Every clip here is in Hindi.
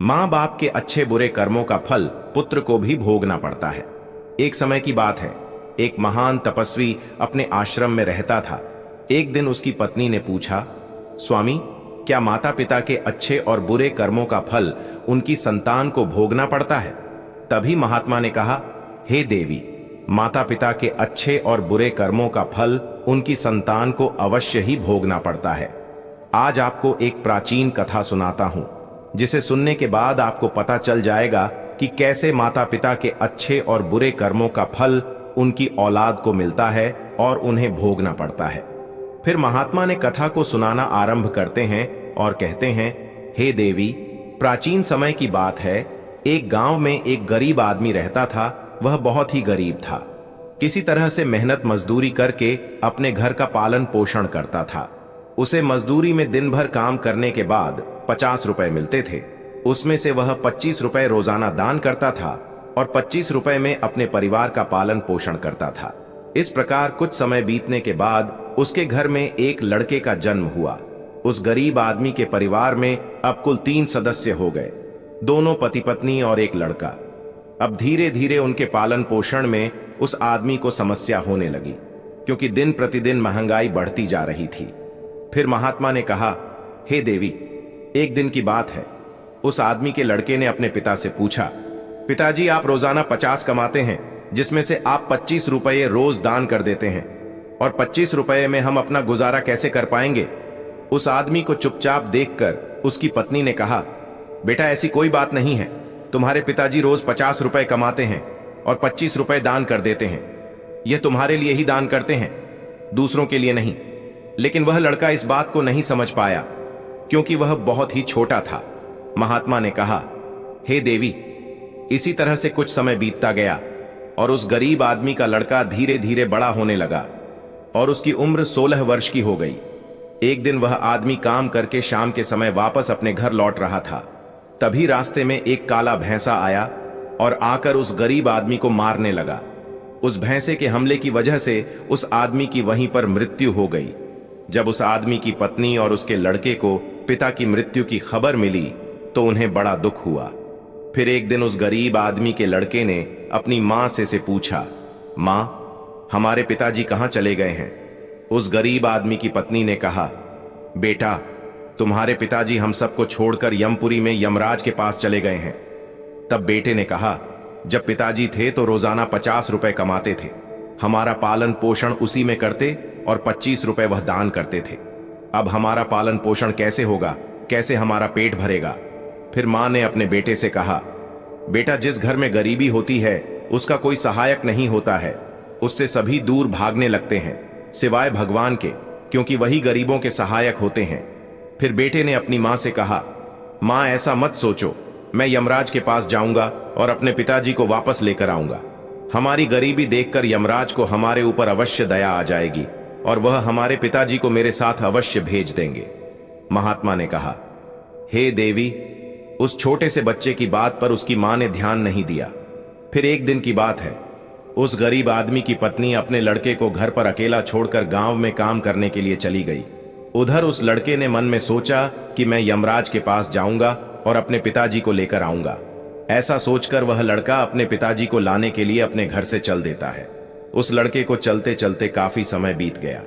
माँ बाप के अच्छे बुरे कर्मों का फल पुत्र को भी भोगना पड़ता है। एक समय की बात है, एक महान तपस्वी अपने आश्रम में रहता था। एक दिन उसकी पत्नी ने पूछा, स्वामी, क्या माता पिता के अच्छे और बुरे कर्मों का फल उनकी संतान को भोगना पड़ता है? तभी महात्मा ने कहा, हे देवी, माता पिता के अच्छे और बुरे कर्मों का फल उनकी संतान को अवश्य ही भोगना पड़ता है। आज आपको एक प्राचीन कथा सुनाता हूं, जिसे सुनने के बाद आपको पता चल जाएगा कि कैसे माता पिता के अच्छे और बुरे कर्मों का फल उनकी औलाद को मिलता है और उन्हें भोगना पड़ता है। फिर महात्मा ने कथा को सुनाना आरंभ करते हैं और कहते हैं, हे देवी, प्राचीन समय की बात है, एक गांव में एक गरीब आदमी रहता था। वह बहुत ही गरीब था। किसी तरह से मेहनत मजदूरी करके अपने घर का पालन पोषण करता था। उसे मजदूरी में दिन भर काम करने के बाद 50 रुपए मिलते थे। उसमें से वह 25 रुपए रोजाना दान करता था और 25 रुपए में अपने परिवार का पालन पोषण करता था। इस प्रकार कुछ समय बीतने के बाद उसके घर में एक लड़के का जन्म हुआ। उस गरीब आदमी के परिवार में अब कुल 3 सदस्य हो गए, दोनों पति पत्नी और एक लड़का। अब धीरे धीरे उनके पालन पोषण में उस आदमी को समस्या होने लगी, क्योंकि दिन प्रतिदिन महंगाई बढ़ती जा रही थी। फिर महात्मा ने कहा, हे देवी, एक दिन की बात है, उस आदमी के लड़के ने अपने पिता से पूछा, पिताजी, आप रोजाना 50 कमाते हैं, जिसमें से आप 25 रुपये रोज दान कर देते हैं, और 25 रुपये में हम अपना गुजारा कैसे कर पाएंगे? उस आदमी को चुपचाप देखकर उसकी पत्नी ने कहा, बेटा, ऐसी कोई बात नहीं है। तुम्हारे पिताजी रोज 50 रुपए कमाते हैं और 25 रुपए दान कर देते हैं। यह तुम्हारे लिए ही दान करते हैं, दूसरों के लिए नहीं। लेकिन वह लड़का इस बात को नहीं समझ पाया, क्योंकि वह बहुत ही छोटा था। महात्मा ने कहा, हे देवी, इसी तरह से कुछ समय बीतता गया और उस गरीब आदमी का लड़का धीरे धीरे बड़ा होने लगा और उसकी उम्र 16 वर्ष की हो गई। एक दिन वह आदमी काम करके शाम के समय वापस अपने घर लौट रहा था। तभी रास्ते में एक काला भैंसा आया और आकर उस गरीब आदमी को मारने लगा। उस भैंसे के हमले की वजह से उस आदमी की वहीं पर मृत्यु हो गई। जब उस आदमी की पत्नी और उसके लड़के को पिता की मृत्यु की खबर मिली तो उन्हें बड़ा दुख हुआ। फिर एक दिन उस गरीब आदमी के लड़के ने अपनी मां से पूछा, मां, हमारे पिताजी कहां चले गए हैं? उस गरीब आदमी की पत्नी ने कहा, बेटा, तुम्हारे पिताजी हम सबको छोड़कर यमपुरी में यमराज के पास चले गए हैं। तब बेटे ने कहा, जब पिताजी थे तो रोजाना 50 रुपए कमाते थे, हमारा पालन पोषण उसी में करते और 25 रुपए वह दान करते थे। अब हमारा पालन पोषण कैसे होगा? कैसे हमारा पेट भरेगा? फिर मां ने अपने बेटे से कहा, बेटा, जिस घर में गरीबी होती है उसका कोई सहायक नहीं होता है। उससे सभी दूर भागने लगते हैं, सिवाय भगवान के, क्योंकि वही गरीबों के सहायक होते हैं। फिर बेटे ने अपनी मां से कहा, मां, ऐसा मत सोचो, मैं यमराज के पास जाऊंगा और अपने पिताजी को वापस लेकर आऊंगा। हमारी गरीबी देखकर यमराज को हमारे ऊपर अवश्य दया आ जाएगी और वह हमारे पिताजी को मेरे साथ अवश्य भेज देंगे। महात्मा ने कहा, हे देवी, उस छोटे से बच्चे की बात पर उसकी मां ने ध्यान नहीं दिया। फिर एक दिन की बात है, उस गरीब आदमी की पत्नी अपने लड़के को घर पर अकेला छोड़कर गांव में काम करने के लिए चली गई। उधर उस लड़के ने मन में सोचा कि मैं यमराज के पास जाऊंगा और अपने पिताजी को लेकर आऊंगा। ऐसा सोचकर वह लड़का अपने पिताजी को लाने के लिए अपने घर से चल देता है। उस लड़के को चलते चलते काफी समय बीत गया।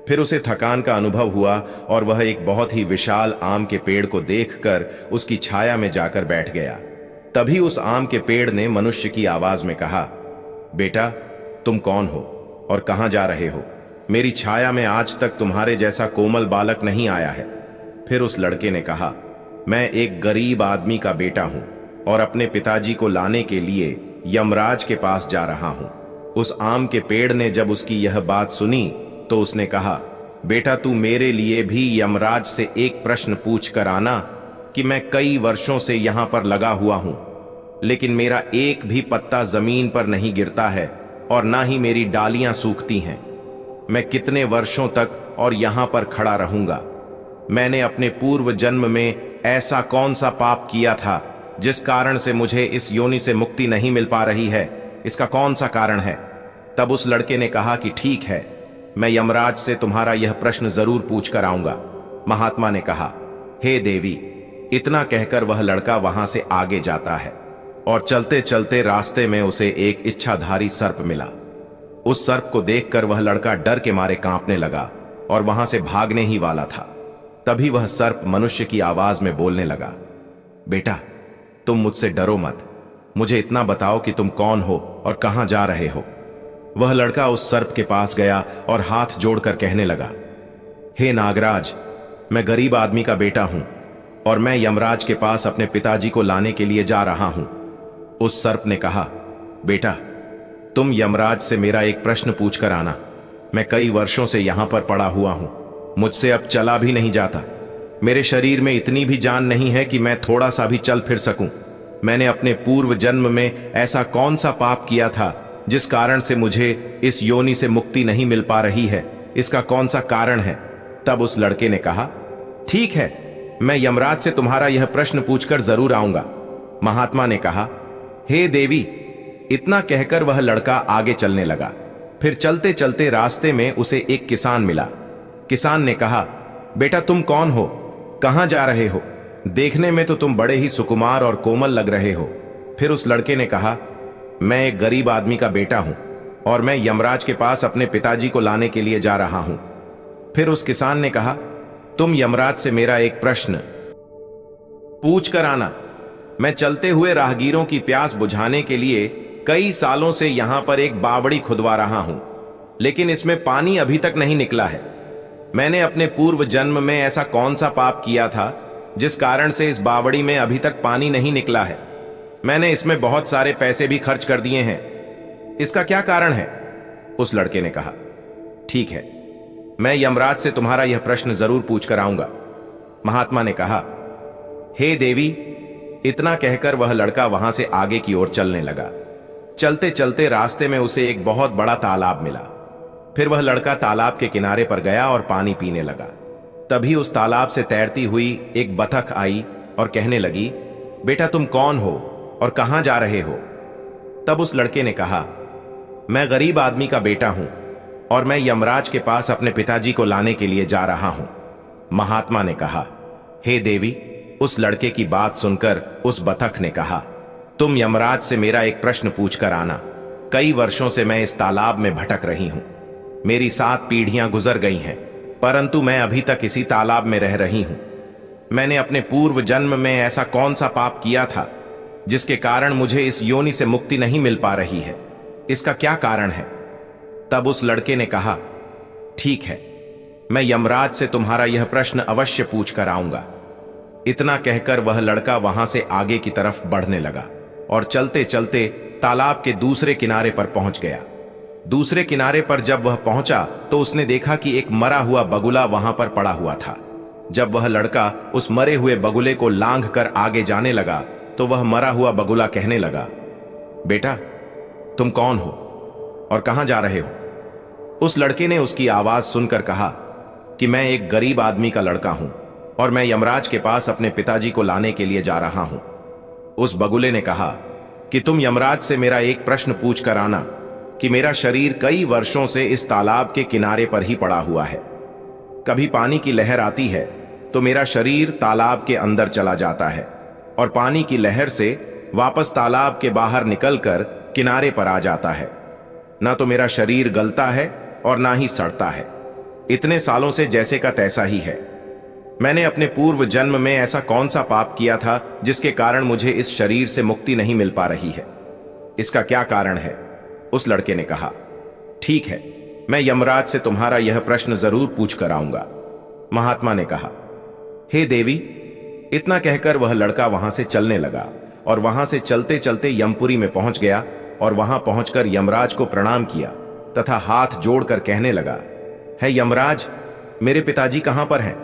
फिर उसे थकान का अनुभव हुआ और वह एक बहुत ही विशाल आम के पेड़ को देखकर उसकी छाया में जाकर बैठ गया। तभी उस आम के पेड़ ने मनुष्य की आवाज में कहा, बेटा, तुम कौन हो और कहां जा रहे हो? मेरी छाया में आज तक तुम्हारे जैसा कोमल बालक नहीं आया है। फिर उस लड़के ने कहा, मैं एक गरीब आदमी का बेटा हूं और अपने पिताजी को लाने के लिए यमराज के पास जा रहा हूं। उस आम के पेड़ ने जब उसकी यह बात सुनी तो उसने कहा, बेटा, तू मेरे लिए भी यमराज से एक प्रश्न पूछ कर आना कि मैं कई वर्षों से यहां पर लगा हुआ हूं, लेकिन मेरा एक भी पत्ता जमीन पर नहीं गिरता है और ना ही मेरी डालियां सूखती हैं। मैं कितने वर्षों तक और यहां पर खड़ा रहूंगा? मैंने अपने पूर्व जन्म में ऐसा कौन सा पाप किया था जिस कारण से मुझे इस योनि से मुक्ति नहीं मिल पा रही है? इसका कौन सा कारण है? तब उस लड़के ने कहा कि ठीक है, मैं यमराज से तुम्हारा यह प्रश्न जरूर पूछ कर आऊंगा। महात्मा ने कहा, हे देवी, इतना कहकर वह लड़का वहां से आगे जाता है और चलते चलते रास्ते में उसे एक इच्छाधारी सर्प मिला। उस सर्प को देखकर वह लड़का डर के मारे कांपने लगा और वहां से भागने ही वाला था। तभी वह सर्प मनुष्य की आवाज में बोलने लगा, बेटा तुम मुझसे डरो मत, मुझे इतना बताओ कि तुम कौन हो और कहां जा रहे हो। वह लड़का उस सर्प के पास गया और हाथ जोड़कर कहने लगा, हे नागराज, मैं गरीब आदमी का बेटा हूं और मैं यमराज के पास अपने पिताजी को लाने के लिए जा रहा हूं। उस सर्प ने कहा, बेटा तुम यमराज से मेरा एक प्रश्न पूछ कर आना। मैं कई वर्षों से यहां पर पड़ा हुआ हूं, मुझसे अब चला भी नहीं जाता। मेरे शरीर में इतनी भी जान नहीं है कि मैं थोड़ा सा भी चल फिर सकूं। मैंने अपने पूर्व जन्म में ऐसा कौन सा पाप किया था जिस कारण से मुझे इस योनि से मुक्ति नहीं मिल पा रही है? इसका कौन सा कारण है? तब उस लड़के ने कहा, ठीक है, मैं यमराज से तुम्हारा यह प्रश्न पूछकर जरूर आऊंगा। महात्मा ने कहा, हे देवी। इतना कहकर वह लड़का आगे चलने लगा। फिर चलते चलते रास्ते में उसे एक किसान मिला। किसान ने कहा, बेटा तुम कौन हो, कहां जा रहे हो? देखने में तो तुम बड़े ही सुकुमार और कोमल लग रहे हो। फिर उस लड़के ने कहा, मैं एक गरीब आदमी का बेटा हूं और मैं यमराज के पास अपने पिताजी को लाने के लिए जा रहा हूं। फिर उस किसान ने कहा, तुम यमराज से मेरा एक प्रश्न पूछ कर आना। मैं चलते हुए राहगीरों की प्यास बुझाने के लिए कई सालों से यहां पर एक बावड़ी खुदवा रहा हूं, लेकिन इसमें पानी अभी तक नहीं निकला है। मैंने अपने पूर्व जन्म में ऐसा कौन सा पाप किया था जिस कारण से इस बावड़ी में अभी तक पानी नहीं निकला है? मैंने इसमें बहुत सारे पैसे भी खर्च कर दिए हैं, इसका क्या कारण है? उस लड़के ने कहा, ठीक है, मैं यमराज से तुम्हारा यह प्रश्न जरूर पूछ कर आऊंगा। महात्मा ने कहा, हे देवी। इतना कहकर वह लड़का वहां से आगे की ओर चलने लगा। चलते चलते रास्ते में उसे एक बहुत बड़ा तालाब मिला। फिर वह लड़का तालाब के किनारे पर गया और पानी पीने लगा। तभी उस तालाब से तैरती हुई एक बतख आई और कहने लगी, बेटा तुम कौन हो और कहां जा रहे हो? तब उस लड़के ने कहा, मैं गरीब आदमी का बेटा हूं और मैं यमराज के पास अपने पिताजी को लाने के लिए जा रहा हूं। महात्मा ने कहा, हे देवी। उस लड़के की बात सुनकर उस बतख ने कहा, तुम यमराज से मेरा एक प्रश्न पूछ कर आना। कई वर्षों से मैं इस तालाब में भटक रही हूं। मेरी 7 पीढ़ियां गुजर गई हैं, परंतु मैं अभी तक इसी तालाब में रह रही हूं। मैंने अपने पूर्व जन्म में ऐसा कौन सा पाप किया था जिसके कारण मुझे इस योनि से मुक्ति नहीं मिल पा रही है? इसका क्या कारण है? तब उस लड़के ने कहा, ठीक है, मैं यमराज से तुम्हारा यह प्रश्न अवश्य पूछ कर आऊंगा। इतना कहकर वह लड़का वहां से आगे की तरफ बढ़ने लगा और चलते चलते तालाब के दूसरे किनारे पर पहुंच गया। दूसरे किनारे पर जब वह पहुंचा तो उसने देखा कि एक मरा हुआ बगुला वहां पर पड़ा हुआ था। जब वह लड़का उस मरे हुए बगुले को लांघ कर आगे जाने लगा तो वह मरा हुआ बगुला कहने लगा, बेटा तुम कौन हो और कहां जा रहे हो? उस लड़के ने उसकी आवाज सुनकर कहा कि मैं एक गरीब आदमी का लड़का हूं और मैं यमराज के पास अपने पिताजी को लाने के लिए जा रहा हूं। उस बगुले ने कहा कि तुम यमराज से मेरा एक प्रश्न पूछ कर आना कि मेरा शरीर कई वर्षों से इस तालाब के किनारे पर ही पड़ा हुआ है। कभी पानी की लहर आती है तो मेरा शरीर तालाब के अंदर चला जाता है और पानी की लहर से वापस तालाब के बाहर निकलकर किनारे पर आ जाता है। ना तो मेरा शरीर गलता है और ना ही सड़ता है। इतने सालों से जैसे का तैसा ही है। मैंने अपने पूर्व जन्म में ऐसा कौन सा पाप किया था जिसके कारण मुझे इस शरीर से मुक्ति नहीं मिल पा रही है? इसका क्या कारण है? उस लड़के ने कहा, ठीक है, मैं यमराज से तुम्हारा यह प्रश्न जरूर पूछ कर आऊंगा। महात्मा ने कहा, हे देवी। इतना कहकर वह लड़का वहां से चलने लगा और वहां से चलते चलते यमपुरी में पहुंच गया और वहां पहुंचकर यमराज को प्रणाम किया तथा हाथ जोड़कर कहने लगा, है यमराज, मेरे पिताजी कहां पर हैं?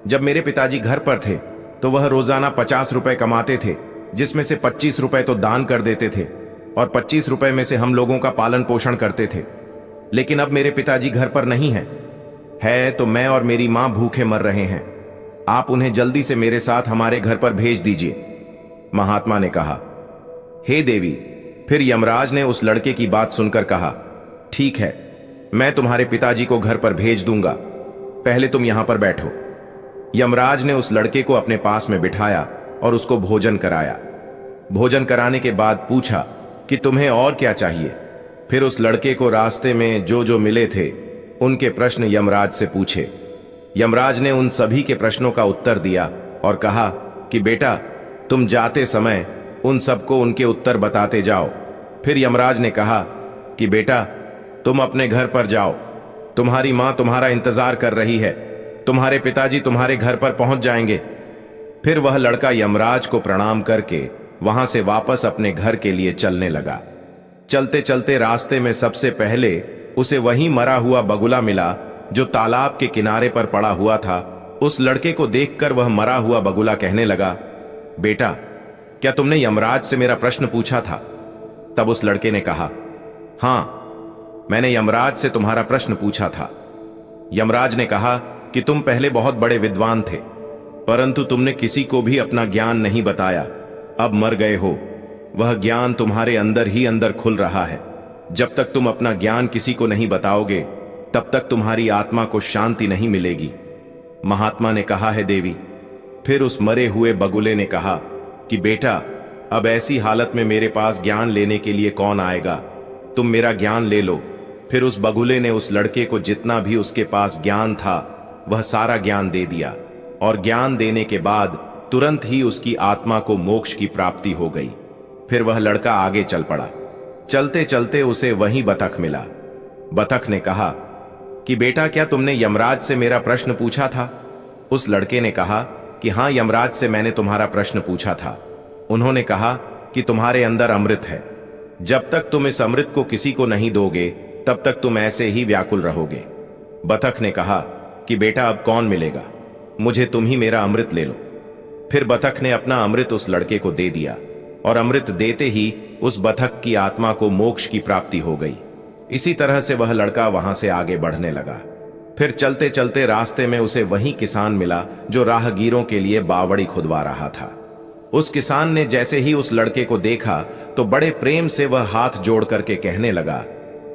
जब मेरे पिताजी घर पर थे तो वह रोजाना 50 रुपए कमाते थे, जिसमें से 25 रुपए तो दान कर देते थे और 25 रुपए में से हम लोगों का पालन पोषण करते थे। लेकिन अब मेरे पिताजी घर पर नहीं हैं। है तो मैं और मेरी मां भूखे मर रहे हैं। आप उन्हें जल्दी से मेरे साथ हमारे घर पर भेज दीजिए। महात्मा ने कहा, हे देवी। फिर यमराज ने उस लड़के की बात सुनकर कहा, ठीक है, मैं तुम्हारे पिताजी को घर पर भेज दूंगा, पहले तुम यहां पर बैठो। यमराज ने उस लड़के को अपने पास में बिठाया और उसको भोजन कराया। भोजन कराने के बाद पूछा कि तुम्हें और क्या चाहिए। फिर उस लड़के को रास्ते में जो जो मिले थे उनके प्रश्न यमराज से पूछे। यमराज ने उन सभी के प्रश्नों का उत्तर दिया और कहा कि बेटा, तुम जाते समय उन सबको उनके उत्तर बताते जाओ। फिर यमराज ने कहा कि बेटा, तुम अपने घर पर जाओ, तुम्हारी मां तुम्हारा इंतजार कर रही है, तुम्हारे पिताजी तुम्हारे घर पर पहुंच जाएंगे। फिर वह लड़का यमराज को प्रणाम करके वहां से वापस अपने घर के लिए चलने लगा। चलते चलते रास्ते में सबसे पहले उसे वहीं मरा हुआ बगुला मिला जो तालाब के किनारे पर पड़ा हुआ था। उस लड़के को देखकर वह मरा हुआ बगुला कहने लगा, बेटा, क्या तुमने यमराज से मेरा प्रश्न पूछा था? तब उस लड़के ने कहा, हां, मैंने यमराज से तुम्हारा प्रश्न पूछा था। यमराज ने कहा कि तुम पहले बहुत बड़े विद्वान थे, परंतु तुमने किसी को भी अपना ज्ञान नहीं बताया। अब मर गए हो, वह ज्ञान तुम्हारे अंदर ही अंदर खुल रहा है। जब तक तुम अपना ज्ञान किसी को नहीं बताओगे, तब तक तुम्हारी आत्मा को शांति नहीं मिलेगी। महात्मा ने कहा है देवी। फिर उस मरे हुए बगुले ने कहा कि बेटा, अब ऐसी हालत में मेरे पास ज्ञान लेने के लिए कौन आएगा? तुम मेरा ज्ञान ले लो। फिर उस बगुले ने उस लड़के को जितना भी उसके पास ज्ञान था वह सारा ज्ञान दे दिया, और ज्ञान देने के बाद तुरंत ही उसकी आत्मा को मोक्ष की प्राप्ति हो गई। फिर वह लड़का आगे चल पड़ा। चलते चलते उसे वहीं बतख मिला। बतख ने कहा कि बेटा, क्या तुमने यमराज से मेरा प्रश्न पूछा था? उस लड़के ने कहा कि हां, यमराज से मैंने तुम्हारा प्रश्न पूछा था। उन्होंने कहा कि तुम्हारे अंदर अमृत है, जब तक तुम इस अमृत को किसी को नहीं दोगे तब तक तुम ऐसे ही व्याकुल रहोगे। बतख ने कहा कि बेटा, अब कौन मिलेगा, मुझे तुम ही मेरा अमृत ले लो। फिर बतख ने अपना अमृत उस लड़के को दे दिया, और अमृत देते ही उस बतख की आत्मा को मोक्ष की प्राप्ति हो गई। इसी तरह से वह लड़का वहां से आगे बढ़ने लगा। फिर चलते चलते रास्ते में उसे वही किसान मिला जो राहगीरों के लिए बावड़ी खुदवा रहा था। उस किसान ने जैसे ही उस लड़के को देखा तो बड़े प्रेम से वह हाथ जोड़ करके कहने लगा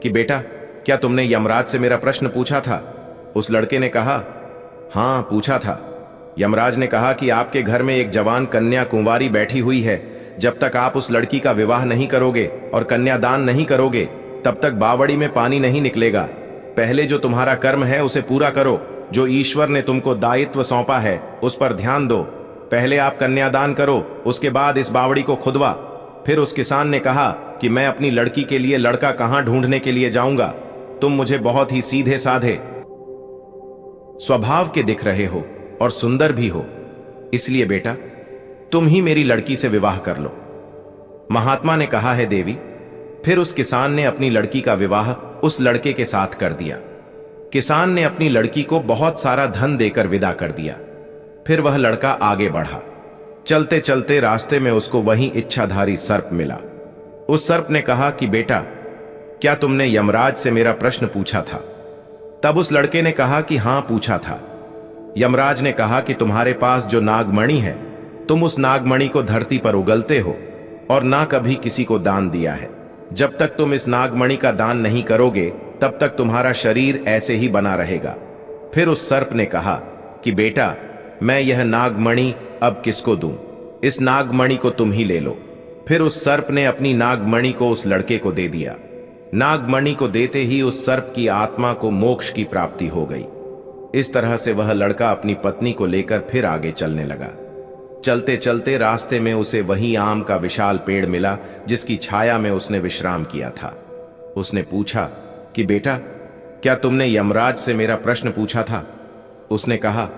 कि बेटा, क्या तुमने यमराज से मेरा प्रश्न पूछा था? उस लड़के ने कहा, हां, पूछा था। यमराज ने कहा कि आपके घर में एक जवान कन्या कुंवारी बैठी हुई है। जब तक आप उस लड़की का विवाह नहीं करोगे और कन्यादान नहीं करोगे, तब तक बावड़ी में पानी नहीं निकलेगा। पहले जो तुम्हारा कर्म है उसे पूरा करो। जो ईश्वर ने तुमको दायित्व सौंपा है उस पर ध्यान दो। पहले आप कन्यादान करो, उसके बाद इस बावड़ी को खुदवा। फिर उस किसान ने कहा कि मैं अपनी लड़की के लिए लड़का कहां ढूंढने के लिए जाऊंगा? तुम मुझे बहुत ही सीधे साधे स्वभाव के दिख रहे हो और सुंदर भी हो, इसलिए बेटा, तुम ही मेरी लड़की से विवाह कर लो। महात्मा ने कहा है देवी। फिर उस किसान ने अपनी लड़की का विवाह उस लड़के के साथ कर दिया। किसान ने अपनी लड़की को बहुत सारा धन देकर विदा कर दिया। फिर वह लड़का आगे बढ़ा। चलते चलते रास्ते में उसको वहीं इच्छाधारी सर्प मिला। उस सर्प ने कहा कि बेटा, क्या तुमने यमराज से मेरा प्रश्न पूछा था? तब उस लड़के ने कहा कि हां, पूछा था। यमराज ने कहा कि तुम्हारे पास जो नागमणि है, तुम उस नागमणि को धरती पर उगलते हो और ना कभी किसी को दान दिया है। जब तक तुम इस नागमणि का दान नहीं करोगे तब तक तुम्हारा शरीर ऐसे ही बना रहेगा। फिर उस सर्प ने कहा कि बेटा, मैं यह नागमणि अब किसको दूं? इस नागमणि को तुम ही ले लो। फिर उस सर्प ने अपनी नागमणि को उस लड़के को दे दिया। नागमणि को देते ही उस सर्प की आत्मा को मोक्ष की प्राप्ति हो गई। इस तरह से वह लड़का अपनी पत्नी को लेकर फिर आगे चलने लगा। चलते चलते रास्ते में उसे वही आम का विशाल पेड़ मिला जिसकी छाया में उसने विश्राम किया था। उसने पूछा कि बेटा, क्या तुमने यमराज से मेरा प्रश्न पूछा था? उसने कहा,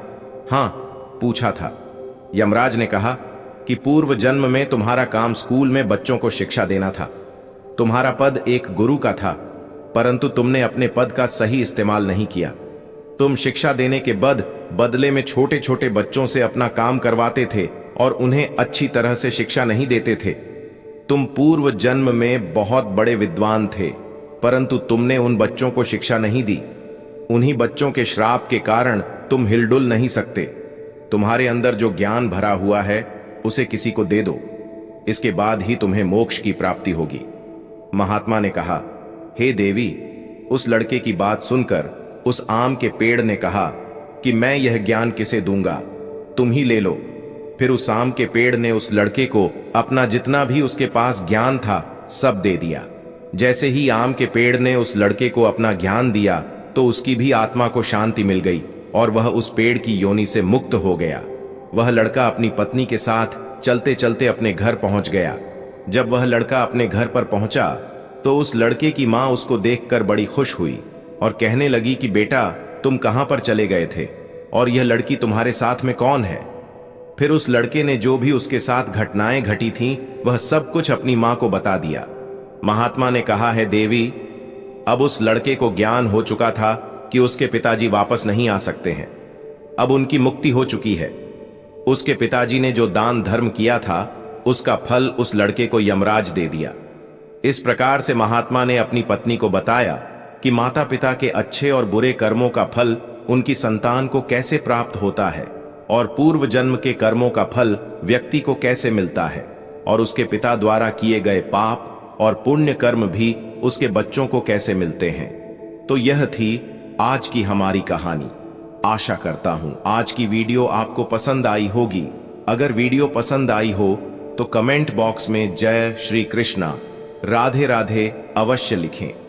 हां, पूछा था। यमराज ने कहा कि पूर्व जन्म में तुम्हारा काम स्कूल में बच्चों को शिक्षा देना था। तुम्हारा पद एक गुरु का था, परंतु तुमने अपने पद का सही इस्तेमाल नहीं किया। तुम शिक्षा देने के बदले में छोटे छोटे बच्चों से अपना काम करवाते थे और उन्हें अच्छी तरह से शिक्षा नहीं देते थे। तुम पूर्व जन्म में बहुत बड़े विद्वान थे, परंतु तुमने उन बच्चों को शिक्षा नहीं दी। उन्हीं बच्चों के श्राप के कारण तुम हिलडुल नहीं सकते। तुम्हारे अंदर जो ज्ञान भरा हुआ है उसे किसी को दे दो, इसके बाद ही तुम्हें मोक्ष की प्राप्ति होगी। महात्मा ने कहा, हे देवी। उस लड़के की बात सुनकर उस आम के पेड़ ने कहा कि मैं यह ज्ञान किसे दूंगा, तुम ही ले लो। फिर उस आम के पेड़ ने उस लड़के को अपना जितना भी उसके पास ज्ञान था सब दे दिया। जैसे ही आम के पेड़ ने उस लड़के को अपना ज्ञान दिया तो उसकी भी आत्मा को शांति मिल गई और वह उस पेड़ की योनि से मुक्त हो गया। वह लड़का अपनी पत्नी के साथ चलते चलते अपने घर पहुंच गया। जब वह लड़का अपने घर पर पहुंचा तो उस लड़के की मां उसको देखकर बड़ी खुश हुई और कहने लगी कि बेटा, तुम कहां पर चले गए थे और यह लड़की तुम्हारे साथ में कौन है? फिर उस लड़के ने जो भी उसके साथ घटनाएं घटी थीं वह सब कुछ अपनी मां को बता दिया। महात्मा ने कहा है, देवी, अब उस लड़के को ज्ञान हो चुका था कि उसके पिताजी वापस नहीं आ सकते हैं। अब उनकी मुक्ति हो चुकी है। उसके पिताजी ने जो दान धर्म किया था उसका फल उस लड़के को यमराज दे दिया। इस प्रकार से महात्मा ने अपनी पत्नी को बताया कि माता पिता के अच्छे और बुरे कर्मों का फल उनकी संतान को कैसे प्राप्त होता है और पूर्व जन्म के कर्मों का फल व्यक्ति को कैसे मिलता है और उसके पिता द्वारा किए गए पाप और पुण्य कर्म भी उसके बच्चों को कैसे मिलते हैं। तो यह थी आज की हमारी कहानी। आशा करता हूं आज की वीडियो आपको पसंद आई होगी। अगर वीडियो पसंद आई हो तो कमेंट बॉक्स में जय श्री कृष्णा, राधे राधे अवश्य लिखें।